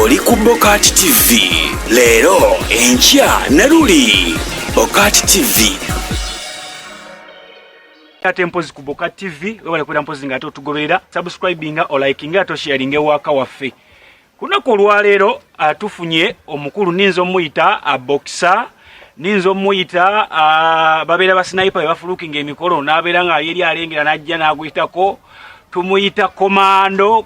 oli ku BOCAT TV. Leero enkya ne luli BOCAT TV. Ate mpozi ku BOCAT TV webale kwera mpozi ngate otugoberera subscribinga o likinga to sharinga waka waffe. Kunako olwaleero atufunye omukulu ninzo muyita aboksa ninzo muyita babeera ba sniper bafulukinga emikolo nabeera nga yeri alengera najja naguyitako tumuyita komando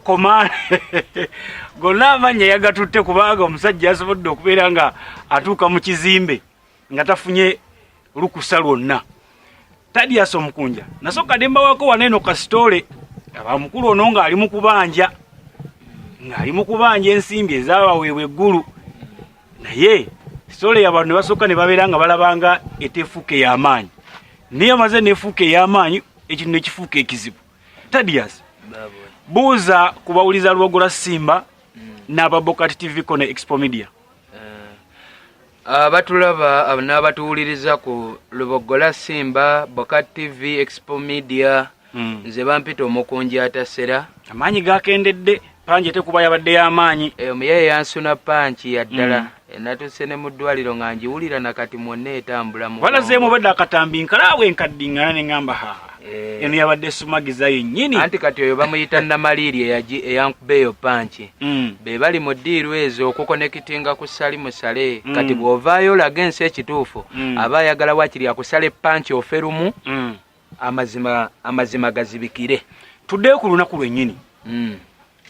gonna amanya yagatutte kubanga omusajja asobodde okubeera nga atuuka mu kizimbe nga tafunye lukusa lwonna. Tadias Omukunja nasoka demba wako waneno kasitole abamukulu ono nga ali mu kubanja ensimbi ezabaweebwa eggulu naye sitole y'abantu ne basooka ne babeera nga balabanga etefuuka ey'amaanyi naye amaze neefuuka ey'amaanyi ekintu ne kifuuka ekizibu. Tadias buuza kubawuliza Lubogola Simba n'aba BOCAT TV ko ne Expo Media. Abatulaba n'abatuwuliriza ku Lubogola Simba, BOCAT TV, Expo Media, nze bampita Omukunja atasera. Amaanyi gakendedde panji tekuba yabadde y'amaanyi. Omuyaye yansuna panchi yaddala. Natuse ne mu ddwaliro nga njiwulira nakati mwonna etambula mu. Balazeemu badde akatambi nkalaawe nkaddingana ne ngamba eno yabadde sumagiza yennyini. Anti kati oyo bamuyita Namaliiri eyankube eyo panchi. Be bali mu ddiiru ezo okukonekitinga ku ssali musale. Kati bw'ovaayo olaga ensi ekituufu aba ayagala wakiri akusale panchi oferumu amazima gazibikire. Tuddeyo ku lunaku lwennyini.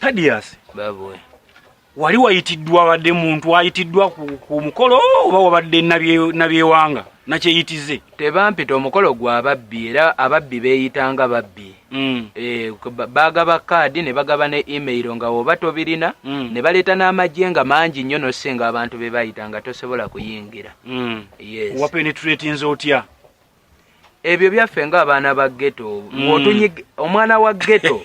Tadias baboe wali wayitiddwa wadde muntu wayitiddwa ku mukolo oba wabadde nabyewanga nakyeyitize? Tebampita omukolo gwa ababbi era ababbi beeyitanga babbi. Bagaba kaadi ne bagaba ne email nga oba tobirina ne baleeta n'amagye nga mangi nnyo nosenga abantu be bayitanga tosobola kuyingira. Yes. Wapenetratinze otya? Ebyo byaffe ng'abaana ba ghetto. Omwana wa ghetto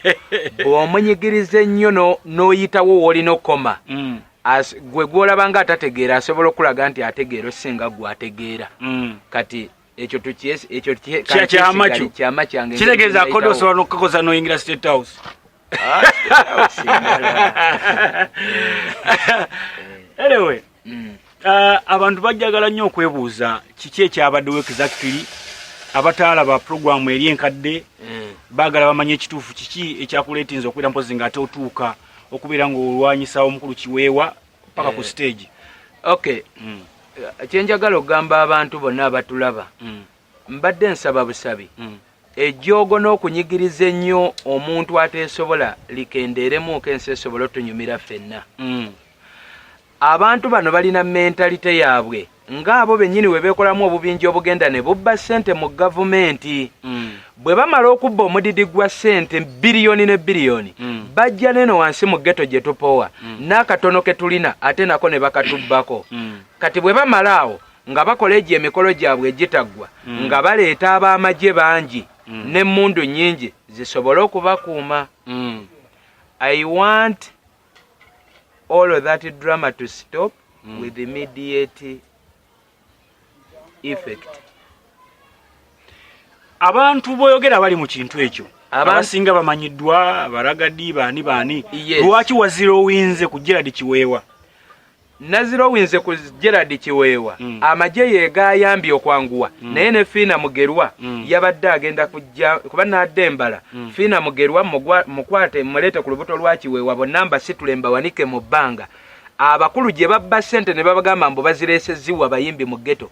bw'omunyigiriza ennyo n'oyitawo w'olina okoma. Gwe gw'olaba nga atategeera asobola okulaga nti ategeera osinga gwe ategeera. Kati ekyo kyama kyange. Kitegeeza akodo osobola n'okukoza n'oyingira State House. Anyway, abantu bajjagala nnyo okwebuuza kiki ekyabaddewo exactly. Abataalaba program eri enkadde baagala bamanye ekituufu kiki ekyakuleetinza okubeera mpozi ng'ate otuuka okubeera ng'olwanyisa omukulu Kiweewa paka ku stage. Okay. Kyenjagala okugamba abantu bonna abatulaba mbadde nsaba busabi ejjoogo n'okunyigiriza ennyo omuntu ateesobola likendeeremuuko ensi esobola otunyumira ffenna. Abantu bano balina mentalite yaabwe ng'abo bennyini we beekolamu obubinja obugenda ne bubba ssente mu gavumenti. Bwe bamala okubba omudidi gwa ssente biliyoni ne biliyoni bajja neno wansi mu ghetto gye tupowa n'akatono ke tulina ate nako ne bakatubbako. Kati bwe bamala awo nga bakola egyo emikolo gyabwe egitaggwa nga baleeta ab'amagye bangi n'emmundu nnyingi zisobole okubakuuma. I want all of that drama to stop with immediate effect. Abantu boyogera bali mu kintu ekyo abasinga bamanyiddwa abaragadi baani. Lwaki waziro winze ku Gerard Kiweewa? Naziro winze ku Gerard Kiweewa amagye yegayambye okwanguwa naye ne Fiina Mugerwa yabadde agenda kujja kuba n'addembala. Fiina Mugerwa mukwate mulete ku lubuto lwa Kiweewa bonna mbasitule mbawanike mu bbanga. Abakulu gye babba ssente ne babagamba mbu bazireesezziwa bayimbi mu ghetto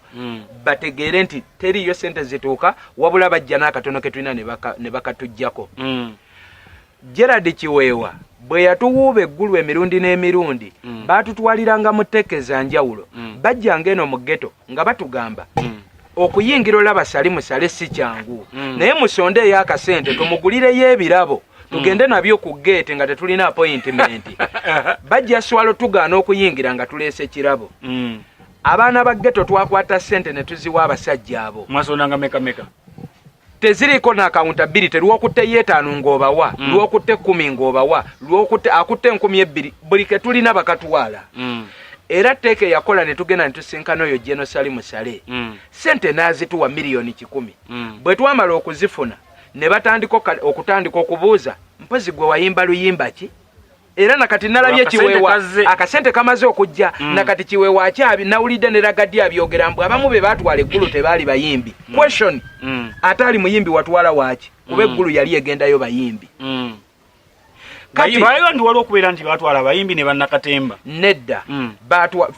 bategeere nti teriyo ssente zituuka wabula bajja n'akatono ke tulina ne bakatuggyako. Gerard Kiweewa bwe yatuwuuba eggulu emirundi n'emirundi baatutwaliranga mu tteke za njawulo bajjanga eno mu ghetto nga batugamba okuyingira olaba sali musale si kyangu naye musonde ey'akasente tumugulireyo ebirabo tugende nabyo ku gate nga tetulina appointment. Bajja swalo tugaana okuyingira nga tuleese kirabo. Abaana ba ghetto twakwata ssente ne tuziwa abasajja abo. Mwasonanga meka. Teziriko na accountability lwokutte yeetaano ng'obawa lwokutte 10 ng'obawa lwokutte akutte 12 buli ke tulina bakatuwala. Era teke yakola ne tugenda ne tusinkana oyo Jeno Sali Musale. Ssente n'azituwa miliyoni 10. Bwe twamala okuzifuna ne batandika okubuuza mpozi gwe wayimba luyimba ki era nakati nalabye Kiweewa akasente kamaze okujja nakati Kiweewa akyabi nawulidde ne Ragadi abyogera mbu abamu be batwala eggulu tebaali bayimbi question atali muyimbi watwala waaki kuba eggulu yali egendayo bayimbi kati bayo ndi waliwo okubeera nti batwala abayimbi ne bannakatemba nedda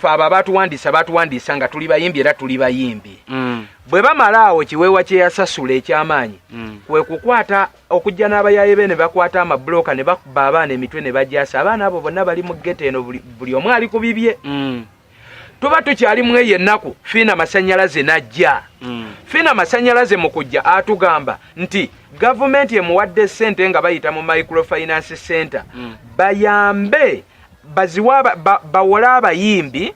faaba batuwandiisa nga tuli bayimbi era tuli bayimbi bwe bamala awo Kiweewa kye yasasula ekyamaanyi kwe kukwata okujja n'abayaye be ne bakwata amabulooka ne bakuba abaana emitwe ne bajasa abaana abo bonna bali mu ggeto eno buli omu ali ku bibye tuba tukyali mu eyo ennaku fiina masannyalaze najja fiina masannyalaze mu kujja atugamba nti gavumenti emuwadde ssente nga bayita mu microfinance center bayambe baziwa bawole abayimbi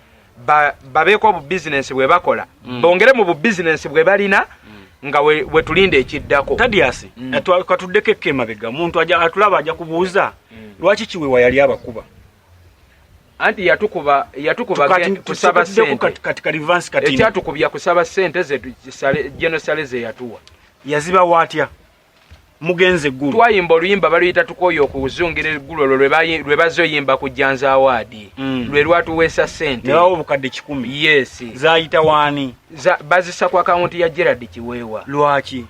babeeko obubizinensi bwe bakola bongere mu bubizinensi bwe balina nga we tulinde ekiddako Tadiasi katuddeko ekemabega muntu atulaba ajja kubuuza lwaki Kiweewa yali abakuba anti yatukuba kusaba sente katika advance katini ekyatukubya kusaba sente ze genosale ze yatuwa yaziba watya mugenze eggulu twayimba oluyimba baluyita tukoyo okuzungira eggulu olwo lwe bazoyimba ku Janzi award lwe lwatuweesa sente newawo obukadde 10 yes zayita waani bazisa ku akawunti ya Gerard Kiweewa lwaki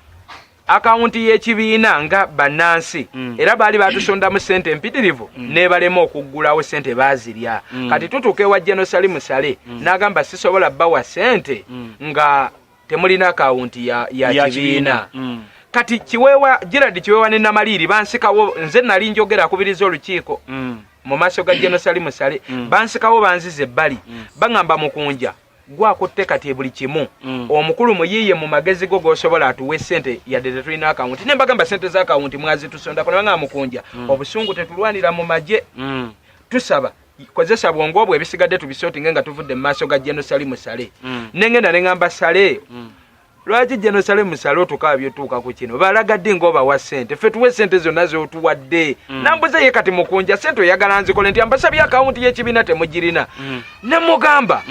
akawunti y'ekibiina nga bannansi era baali batusondamu sente empitirivu ne balema okuggulawo sente baazirya kati tutuuka ewa Genosali Musale n'agamba sisobola bawa sente nga temulina akawunti ya kibiina kati Kiweewa Gerard Kiweewa ne Namaliiri bansikawo nze nali njogera akubiriza olukiiko mu maaso ga Genosali Musale bansikawo banzize ebbali baŋŋamba Mukunja gwakutte kati buli kimu omukulu muyiye mu magezi go gosobola atuwe sente yadde tetulina akawunti ne mbagamba sente za akawunti mwazi tusonda kono nga Mukunja obusungu tetulwanira mu maje tusaba kozesa bwongo obwo ebisigadde tubisotinge nga tuvudde mu maaso ga Genosali Musale nengenda ne ngamba Sale lwaki Genosali Musale otukaabye tuuka ku kino balagadde ngoba wa sente ffe tuwe sente zonna z'otuwadde nambuze ye kati Mukunja sente oyagala nzikole nti ambasabye akawunti y'ekibiina temugirina ne mugamba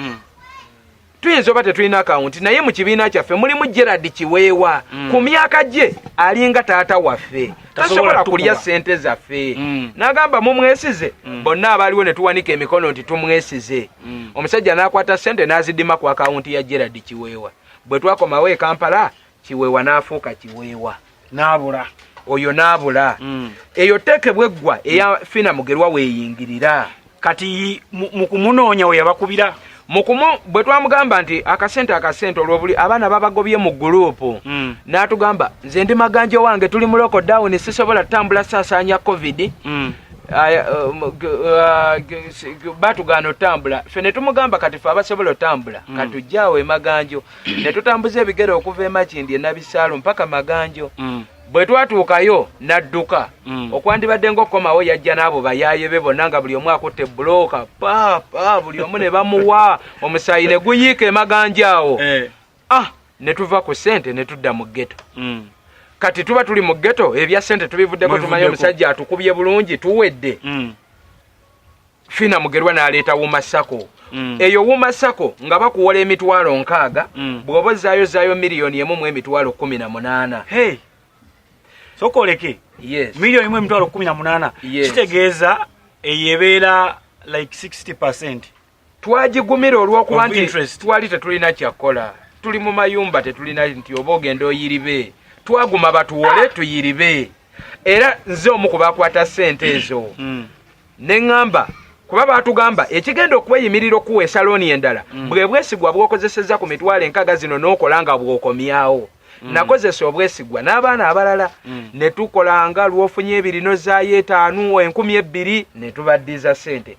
tuyinza oba tetulina akawunti naye mu kibiina kyaffe mulimu Gerard Kiweewa ku myaka gye alinga taata waffe tasobola kulya sente zaffe n'agamba mumwesize bonna abaaliwo ne tuwanika emikono nti tumwesize omusajja n'akwata sente n'azidima ku akawunti ya Gerard Kiweewa bwe twakomawo e Kampala Kiweewa n'afuuka Kiweewa n'abula oyo n'abula eyo tekebwe eggwa eya Fiina Mugerwa weeyingirira kati mu kumunoonya we yabakubira mukumu bwe twamugamba nti akasente olwobuli abaana babagobye mu gurupu n'atugamba nze ndi Maganjo wange tuli mu lockdown sisobola tambula saasaanya covid batugana otambula ffe ne tumugamba kati ffe abasobola otambula katujjaawo e Maganjo ne tutambuza ebigere okuva e Makindi e Nabisaalo mpaka Maganjo bwe twatuukayo n'adduka okwandibadde ng'okomawo yajja n'abo bayaye be bonna nga buli omu akutte bulooka paapa buli omu ne bamuwa omusaayi ne guyiika e Maganjo awo ne tuva ku sente ne tudda mu ggeto kati tuba tuli mu ggeto ebya sente tubivuddeko tumanye omusajja atukubye bulungi tuwedde Fiina Mugerwa n'aleeta Wumasako eyo Wumasako nga bakuwola emitwalo 6 bw'oba zaayo miliyoni emu mu emitwalo 18 sokoleke yes miliyoni mu emitwalo 18 kitegeeza eyebeera like 60% twagigumira olw'okuba nti twali tetulina kyakkola tuli mu mayumba tetulina nti oba ogenda oyiribe twaguma batuwole tuyiribe era nze omu ku bakwata sente ezo ne ŋŋamba kuba batugamba ekigenda okweyimirira okuwa esalooni endala bwe bwesigwa bw'okozesezza ku mitwalo 6 zino n'okola nga bw'okomyawo nakozesa obwesigwa n'abaana abalala ne tukolanga lw'ofunye ebirino zaayo 5 12 ne tubaddiza sente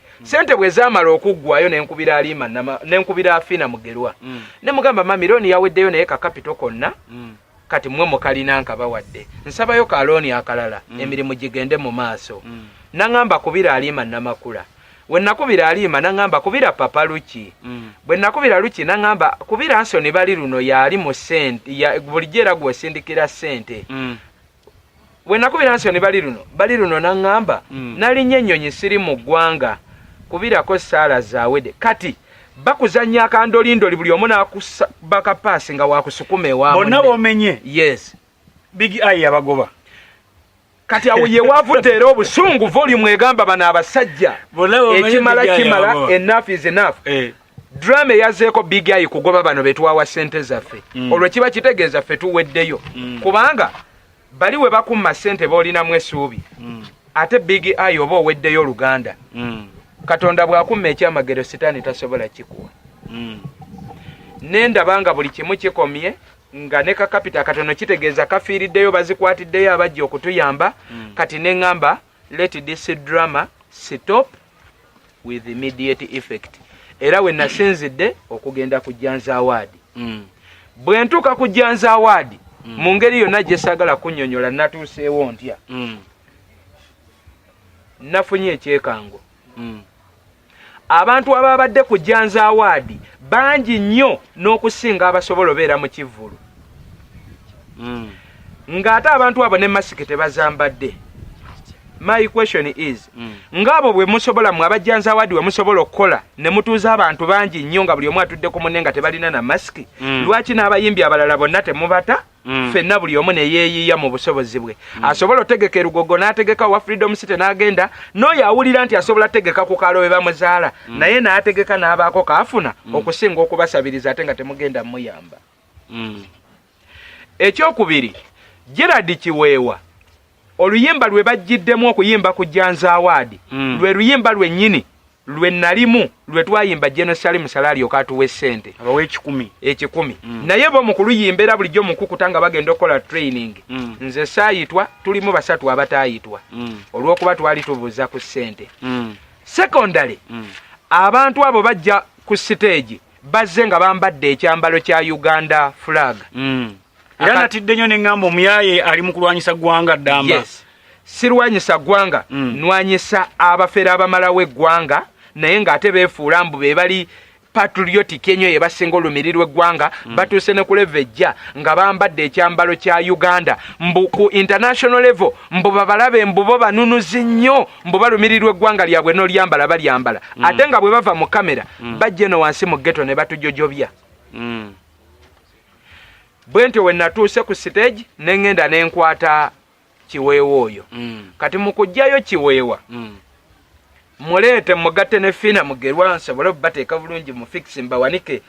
bwe zaamala okuggwayo nenkubira Aliima nenkubira Fiina Mugerwa ne mugamba mamiloni yaweddeyo naye kakapito konna kati mmwe mukalina nkabawadde nsabayo kalooni akalala emirimu gigende mu maaso naŋŋamba kubira Aliima Namakula we nakubira Aliima naŋŋamba kubira Papa Luki bwe nakubira Luki naŋŋamba kubira Ansoni bali luno yali mu sente bulijjo era gw'osindikira sente we nakubira Ansoni bali luno naŋŋamba nalinnya ennyonyi siri mu ggwanga kubirako Saala Zaawede kati bakuzanya akandolindoli buli omu n'akubaka paasi nga wakusukuma ewamu bonna bomenye yes Big Eye yabagoba kati awo ye wavudde era obusungu volume egamba bano abasajja kimala enough is enough. Drama yazeeko big eye kugoba bano betwawa sente zaffe. Olwo kiba kitegeeza ffe tuweddeyo. Kubanga bali we bakumma sente boolinamu essuubi. Ate big eye oba oweddeyo Luganda. Katonda bw'akumma ekyamagero sitaani tasobola kikuwa. Nendabanga buli kimu kikomye nga ne kakapita katono kitegeeza kafiiriddeyo bazikwatiddeyo abajja okutuyamba. Kati ne ngamba let this drama stop with immediate effect. Era we nasinzidde okugenda ku Janzi Award. Bwe ntuuka ku Janzi Award mu ngeri yonna gye saagala kunnyonnyola natuuseewo ntya. Nafunye ekyekango. Abantu ababadde ku Janzi Award bangi nnyo n'okusinga abasobola obeera mu kivvulu. Ng'ate abantu abo ne masiki tebazambadde. My question is, ngabo bwe musobola mu abajanzi Award we musobola okukola ne mutuuza abantu bangi nnyo nga buli omu atudde ku munne nga tebalina na masiki. Lwaki n'abayimbi abalala bonna temubata? Ffenna buli omu ne yeeyiiya mu busobozi bwe. Asobola otegeka erugogo n'ategeka wa Freedom City n'agenda, n'oyo awulira nti asobola tegeka ku kaalo we bamuzaala, naye n'ategeka n'abaako kaafuna okusinga okubasabiriza ate nga temugenda muyamba. Ekyokubiri, Nkyakunonya.Kiweewa oluyimba lwe bajjiddemu okuyimba ku Janzi Award lwe luyimba lwennyini lwe nalimu lwe twayimba Genocide Musalali okatuwe ssente abawe 10 naye bo mu kuluyimbera bulijjo mu kukuta nga bagenda okukola training nze saayitwa tulimu basatu abataayitwa olw'okuba twali tubuuza ku ssente. Secondary abantu abo bajja ku stage bazze nga bambadde ekyambalo kya Uganda flag. Era natidde nnyo ne ngamba omuyaye ali mu kulwanyisa ggwanga ddamba. Yes. Sirwanyisa ggwanga, nwanyisa abafera abamalawo eggwanga, naye ng'ate beefuula mbu be bali patriotic ennyo ye basinga olumirirwa eggwanga, batuuse ne ku level ejja nga bambadde ekyambalo kya Uganda, mbu ku international level mbu babalabe mbu bo banunuzi nnyo, mbu balumirirwa eggwanga lyabwe n'olyambala balyambala. Ate nga bwe bava mu kamera bajje no wansi mu ghetto ne batujojobya. Bwente we natuuse ku stage nengenda nenkwata Kiweewa oyo. Kati mu kujjayo Kiweewa muleete mugatte ne fina mugerwa nsobola bateeka bulungi mu fix mbawanike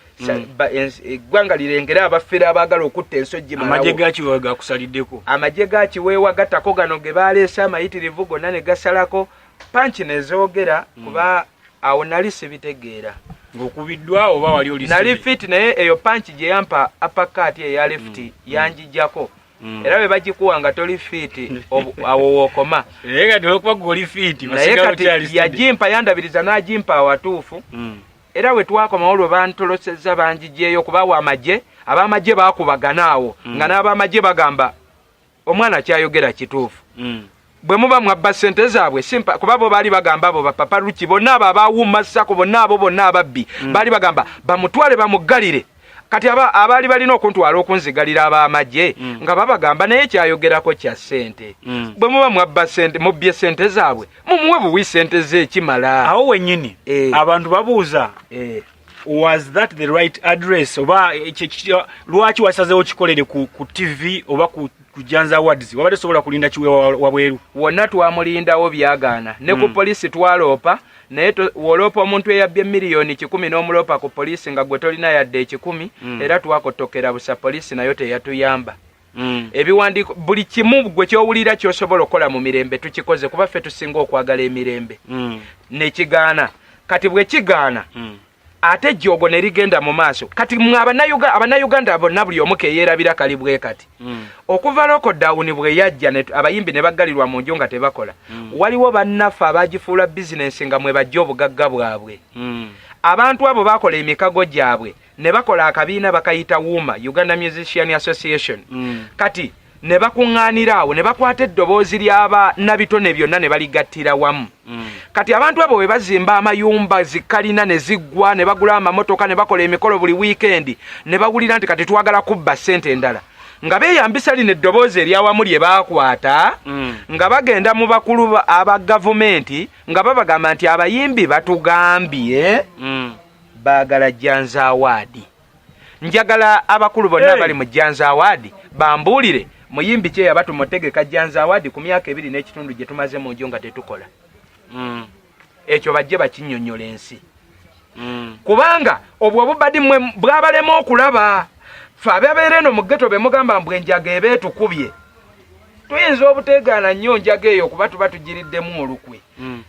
eggwanga lirengera abafera abaagala okutta ensojji malawo. Amagye ga Kiweewa gakusaliddeko. Amagye ga Kiweewa gatako gano ge baleese amayitirivu gonna ne gasalako panchi ne zoogera kuba awo nali sibitegeera. Ngokubiddwa oba wali oli nali fit naye eyo panchi gye yampa uppercut eya left yanjijjako. Era bwe bagikuwa nga toli fit awo wookoma. Naye kati olwokuba goli fit naye kati yagimpa yandabiriza n'agimpa awatuufu. Era we twakoma olwo bantolosezza banjigyeyo kubawa amagye, ab'amagye baakubagana awo nga n'ab'amagye bagamba omwana kyayogera kituufu. Bwe muba mwabba ssente zaabwe simpa kuba bo baali bagamba abo bapapa Luki bonna abo abaawumma ssako bonna abo bonna ababbi baali bagamba bamutwale bamuggalire. Kati abaali balina okuntwala okunzigalira ab'amagye nga babagamba naye kyayogerako kya ssente. Bwe muba mwabba ssente mubbye ssente zaabwe mumuwe buwi ssente ze ekimala. Awo wennyini abantu babuuza was that the right address oba lwaki wasazeewo kikolere ku TV oba ku Janzi Awards wabadde sobola kulinda Kiweewa wabweru? Wonna twamulindawo byagaana ne ku polisi twaloopa naye woloopa omuntu eyabbye miliyoni 10 n'omuloopa ku polisi nga gwe tolina yadde 10 era twakotokera busa polisi nayo teyatuyamba. Ebiwandiiko buli kimu gwe kyowulira ky'osobola okukola mu mirembe tukikoze kuba ffe tusinga okwagala emirembe ne kigaana. Kati bwe kigaana ate jjogo ne ligenda mu maaso. Kati abannayuganda bonna buli omu keyeerabira kali bwe kati. Okuva lockdown bwe yajja abayimbi ne baggalirwa mu nju nga tebakola. Waliwo bannaffe abaagifuula bizinensi nga mwe bajja obugagga bwabwe. Abantu abo baakola emikago gyabwe ne bakola akabiina bakayita WUMA, Uganda Musician Association. Kati ne bakuŋŋaanira awo ne bakwata eddoboozi ly'aba nabitone byonna ne baligattira wamu. Kati abantu abo bwe bazimba amayumba zikalina ne ziggwa ne bagula amamotoka ne bakola emikolo buli weekend ne bawulira nti kati twagala kubba ssente endala nga beeyambisa lino eddoboozi eryawamu lye baakwata nga bagenda mu bakulu aba gavumenti nga babagamba nti abayimbi batugambye baagala Janzi Award. Njagala abakulu bonna bali mu Janzi Award bambuulire muyimbi kye yaba tumutegeka Janzi awadi ku myaka 2 n'ekitundu gye tumaze mu njo nga tetukola. Ekyo bajje bakinnyonnyola ensi. Kubanga obwo obubadi mwe bwabalema okulaba. Fe ababeera eno mu ghetto be mugamba mbwe enjaga ebeetukubye. Tuyinza obuteegaana nnyo njaga eyo kuba tuba tugiriddemu olukwe.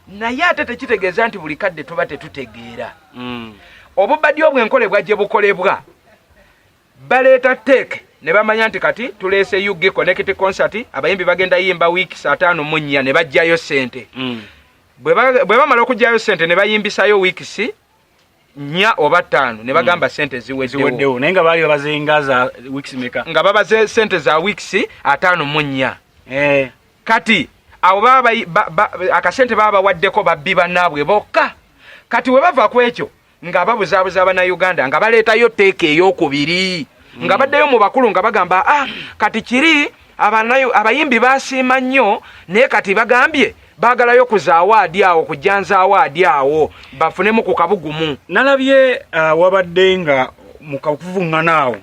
Naye ate tekitegeeza nti buli kadde tuba tetutegeera. Obubadi obwenkolebwa gye bukolebwa baleeta teeke ne bamanya nti kati tuleese UG Connect concert abayimbi bagenda yimba weeks 5 mu 4 ne bajjayo ssente. Bwe bamala okujjayo ssente ne bayimbisayo weeks 4 oba 5 ne bagamba ssente ziweddewo. Naye nga baali babazengaza weeks meka nga babaze ssente za weeks 5 mu 4. Kati abo baba akasente baba waddeko babbi banabwe bokka. Kati we bava kwekyo nga babuzaabuza abana Uganda nga baleetayo teeke ey'okubiri. Nga baddeyo mu bakulu nga bagamba kati kiri abayimbi basiima nnyo naye kati bagambye baagalayo kuza awaadi awo kujanza awaadi awo bafunemu ku kabugumu. Nalabye wabadde nga mu kakuvuŋŋana awo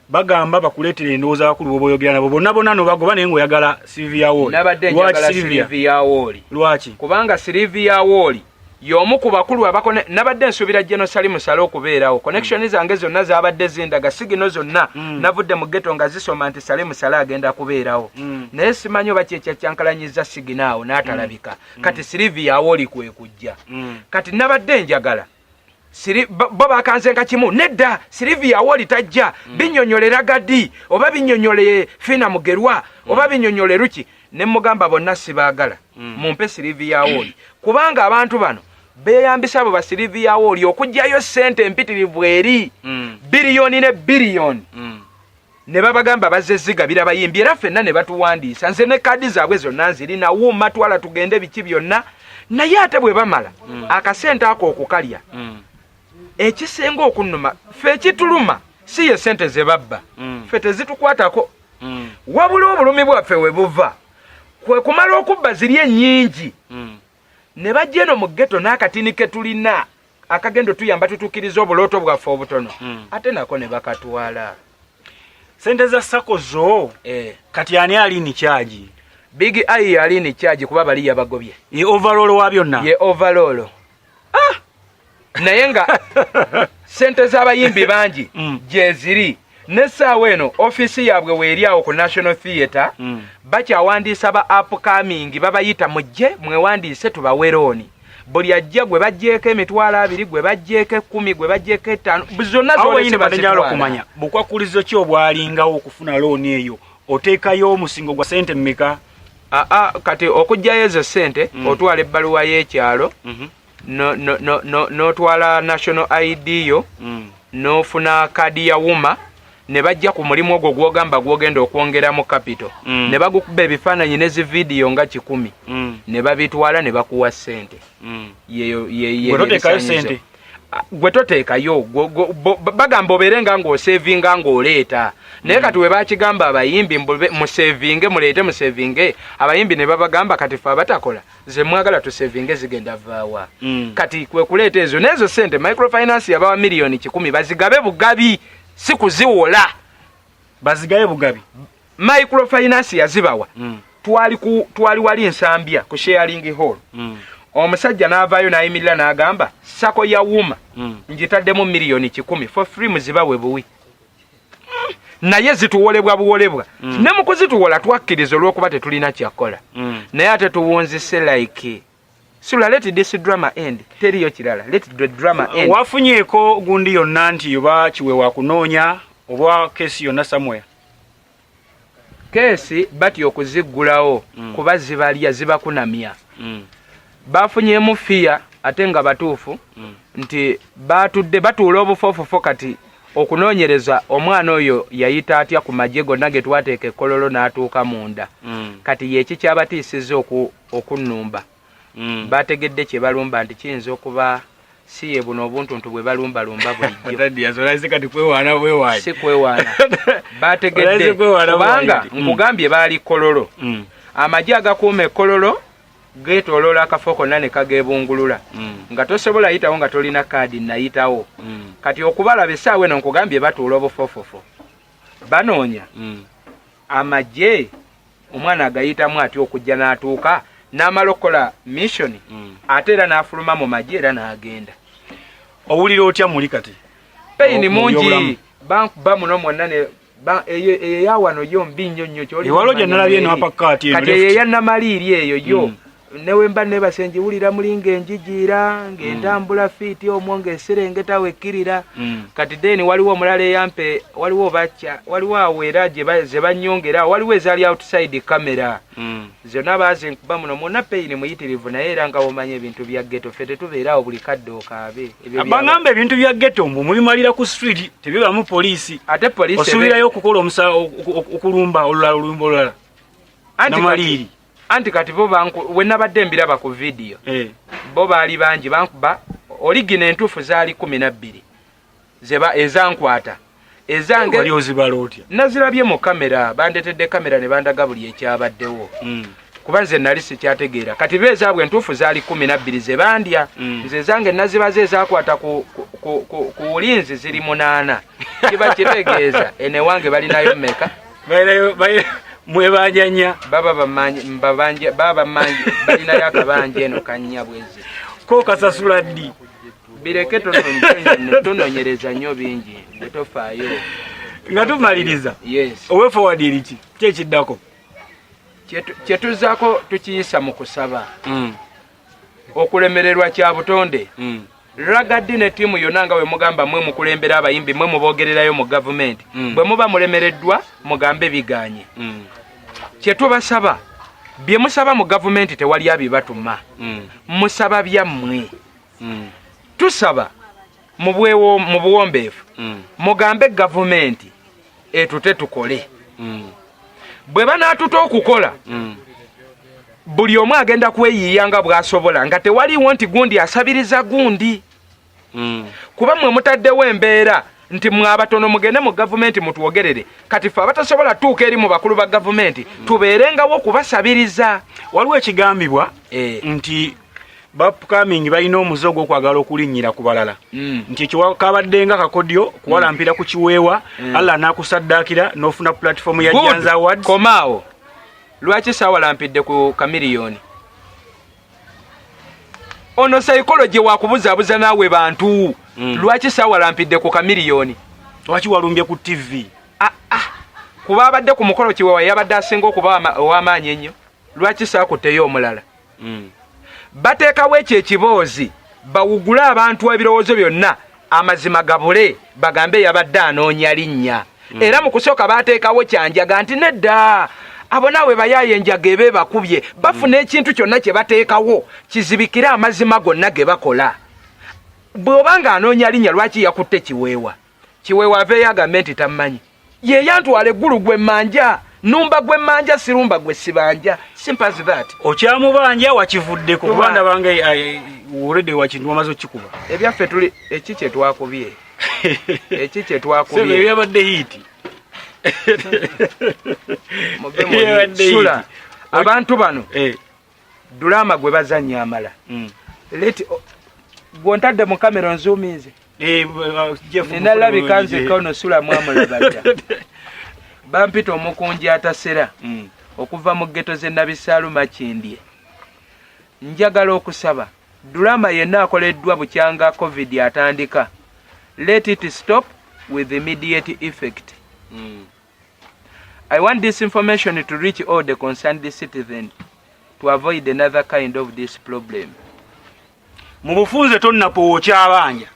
bagamba bakuleetera endowooza abakulu boboyogera nabo bonna bonna nobagoba naye ng'oyagala Sylvia Woli. Nabadde njagala Sylvia Woli. Lwaki? Kubanga Sylvia Woli y'omu ku bakulu abakone nabadde nsuubira General Salimu Sala okubeerawo. Connection zange zonna zaabadde zindaga sigino zonna navudde mu ghetto nga zisoma nti Salimu Sala agenda kubeerawo. Naye simanyi oba kyekyankyalanyiza sigino awo n'atalabika. Kati Sylvia Woli kwe kujja. Kati nabadde njagala bo bakanzenga kimu nedda Sylvia Woli tajja binnyonnyolera Gadi oba binnyonnyole Fina Mugerwa oba binnyonnyole Ruki ne mugamba bonna sibaagala mumpe Sylvia Woli kubanga abantu bano beeyambisa abo ba Sylvia Woli okujjayo ssente empitirivu eri biliyoni ne biliyoni ne babagamba bazzezigabira bayimbi era ffenna ne batuwandiisa nze ne kadi zaabwe zonna nzirina wuuma twala tugende biki byonna naye ate bwe bamala akasente ako okukalya ekisenga okunnuma ffe ekituluma si ye ssente ze babba ffe tezitukwatako wabula obulumi bwaffe we buva kwe kumala okubba ziri ennyingi ne bajja eno mu ghetto n'akatini ke tulina akagendo tuyamba tutuukiriza obulooto bwaffe obutono ate nako ne bakatwala. Sente za sako zo kati ani ali ni charge? Big I ali ni charge kuba bali yabagobye. Ye overall wa byonna. Ye overall. Naye nga sente z'abayimbi bangi gye ziri n'essaawa eno office yaabwe weeri awo ku National Theatre bakyawandiisa ba upcoming babayita mujje mwewandiise tubawerooni buli ajja gwe bajjeeko emitwalo 2 gwe bajjeeko 10 gwe bajjeeko 5 zonna zolese batenjalo kumanya bukwakulizo ki obwalingawo okufuna looni eyo oteekayo omusingo gwa sente mmeka? Kati okujjayo ezo sente otwala ebbaluwa y'ekyalo n'otwala national ID yo n'ofuna kadi ya wuma ne bajja ku mulimu ogwo gwogamba gwogenda okwongeramu capital ne bagukuba ebifaananyi n'ezi vidiyo nga 10 ne babitwala ne bakuwa ssente gwe toteekayo bagamba obeere nga ng'osevinga ng'oleeta naye kati we bakigamba abayimbi musevinge muleete musevinge abayimbi ne babagamba kati fe abatakola ze mwagala tusevinge zigenda vaawa kati kwe kuleeta ezo n'ezo ssente microfinance yabawa miliyoni 10 bazigabe bugabi si kuziwola bazigaye bugabi microfinance yazibawa twali wali nsambya ku sharing hall omusajja n'avaayo n'ayimirira n'agamba sako ya wuma njitaddemu miliyoni 10 for free muzibawe buwi naye zituwolebwa buwolebwa ne mu kuzituwola twakkiriza olw'okuba tetulina kyakola naye ate tuwunzise like SULA let this drama end teriyo kirala let the drama end. Wafunyeeko gundi yonna nti oba Kiweewa kunoonya oba kesi yonna somewhere? Kesi bati okuziggulawo kuba zibalya zibakunamya bafunyeemu fiya ate nga batuufu nti batudde batuula obufofofo kati okunoonyereza omwana oyo yayita atya ku magye gonna ge twateeka ekkololo n'atuuka munda kati yeki kyabatiisiza okunnumba bategedde kye balumba nti kiyinza okuba si ye buno obuntuntu bwe balumbalumba bulijjo si kwewaana bategedde kubanga nkugambye baali kololo amagye agakuuma ekkololo geetooloola akafo konna ne kageebungulula nga tosobola yitawo nga tolina kaadi nayitawo kati okubalaba essaawa eno nkugambye batuula obufofofo banoonya amagye omwana agayitamu ati okujja n'atuuka n'amalokola mission ate era n'afuluma mu magye era n'agenda. Owulira otya muli kati? Payini mungi bankuba muno mwonna ne eyawano yo mbi nnyo kyoli. Ewalo gye nalabye eno apakati eno. Kati eyannamaliiri eyo yo. Newemba nebasenji wulira mulinga enjijiira ng'entambula fiiti omwo ng'eserengeta wekkirira. Kati deni waliwo omulala eyampe waliwo bacha waliwo awera ze bannyongera waliwo ezaali outside camera. Zonna bazinkuba muno mwonna Payini muyitirivu naye era nga womanya ebintu bya ghetto ffe tetubeerawo buli kadde okaabe. Abangamba ebintu bya ghetto mbu mubimalira ku street tebibamu poliisi. Ate poliisi osuubirayo okukola okulumba olulala. Namaliiri. Anti kati bo wenabadde mbiraba ku video bo baali bangi bankuba oligina entuufu zaali 12 zeba ezankwata ezange wali ozibala otya? Nazirabye mu kamera bandetedde kamera ne bandaga buli ekyabaddewo kuba nze nali sikyategeera kati beezaabwe entuufu zaali 12 ze bandya nze zange nazibaze ezakwata ku bulinzi ziri 8 kiba kitegeeza ene wange balinayo mmeka mwebajanya baba bamanyi balina yakabanje eno kanya bwezi ko kasasula ddi bireke tononyereza nnyo bingi betofaayo nga tumaliriza. Yes. Owe forward eriki kyekiddako kyetuzaako tukiyisa mu kusaba okulemererwa kya butonde. Ragadi ne tiimu yonna nga we mugamba mwe mukulembera abayimbi mwe mubogererayo mu gavumenti bwe muba mulemereddwa mugambe biganye. Kyetubasaba bye musaba mu gavumenti tewali abibatuma musaba byammwe. Tusaba mu buwombeefu mugambe gavumenti etute tukole. Bwe banaatuta okukola buli omu agenda kweyiiya nga bw'asobola nga tewaliwo nti gundi asabiriza gundi. Kuba mwe mutaddewo embeera nti mwabatono mugende mu gavumenti mutuwogerere kati ffe abatasobola tuuka eri mu bakulu ba gavumenti tubeerengawo okubasabiriza. Waliwo ekigambibwa nti bapkamingi balina omuzogo okwagala okulinnyira ku balala nti ekiwakabaddenga kakodyo kuwalampira ku Kiweewa Allah n'akusaddaakira n'ofuna platform ya Janzi Awards. Komaawo lwaki sawalampidde ku kamiliyoni? Ono psychology wakubuzaabuza naawe bantu lwaki sawalampidde ku kamiliyoni? Lwaki walumbye ku TV? Kuba abadde ku mukolo Kiweewa yabadde asinga okuba ow'amaanyi ennyo. Lwaki saakutteyo omulala? Bateekawo ekyo ekiboozi bawugule abantu ebirowoozo byonna amazima gabule bagambe yabadde anoonya linnya. Era mu kusooka baateekawo kyanjaga nti nedda abo naawe bayaaye enjaga ebe bakubye bafuna ekintu kyonna kye bateekawo kizibikire amazima gonna ge bakola. Bw'obanga anoonya linnya lwaki yakutte Kiweewa? Kiweewa aveeyo agambe nti tammanyi ye yantwala eggulu gwe manja numba gwe manja sirumba gwe sibanja. Simple as that. Okyamubanja wakivudde ku banda bange already wakintu amazo kikuba. Ebyaffe tuli eki kye twakubye. Eki kye twakubye. Sebe byabadde hiti. SULA abantu bano drama gwe bazannya amala. Leti gwontadde mu kamera nzuumize. Nalabika nze kono SULA mwamulabadda. Bampita omukunji atasera okuva mu ghetto ze Nabisaalu Makindye. Njagala okusaba drama yenna akoleddwa bukyanga COVID atandika. Let it stop with immediate effect. I want this information to reach all the concerned citizens to avoid another kind of this problem. Mu bufunze tonnapo kyabanja.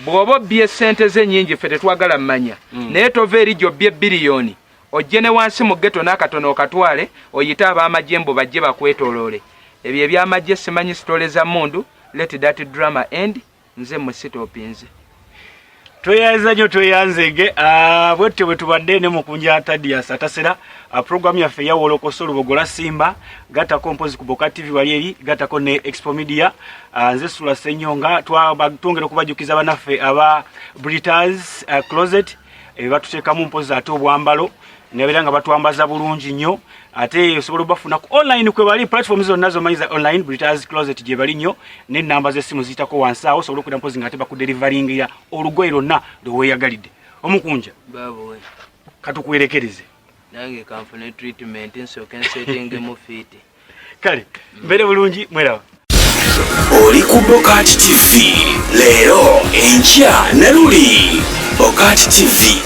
Bw'oba bye ssente ze nnyingi ffe tetwagala mmanya naye tova eri gy'obbye biliyoni ojje ne wansi mu ghetto n'akatono okatwale oyite ab'amajje bajje bakwetooloole. Ebyo ebyamajje simanyi sitole za mundu. Let that drama end. Nze musitopinze. Tweyanza nnyo tweyanzege bwetyo bwe tubadde ne mukunja Tadias atasera program yaffe ya Wolokoso Lubogola Simba gata compose ku BOCAT TV wali eri gatako ne Expo Media nze SULA SSENYONGA twongera okubajukiza banaffe aba Britas Closet batuteeka mu mpozi ate obwambalo nebera nga batwambaza bulungi nnyo ate osobola obafuna ku online kwe bali platform zonna zomanyiza online Britas Closet gye bali nnyo ne namba z'essimu zitako wansi awo osobola okudda mpozi nga ate bakudelivaring ya olugoye lwonna lwe weeyagalidde. Omukunja baabo we katukuwerekereze nange kanfune treatment nsooke nsetingemu fiiti kale mbere bulungi mwerawa oli ku BOCAT TV leero enkya ne luli BOCAT TV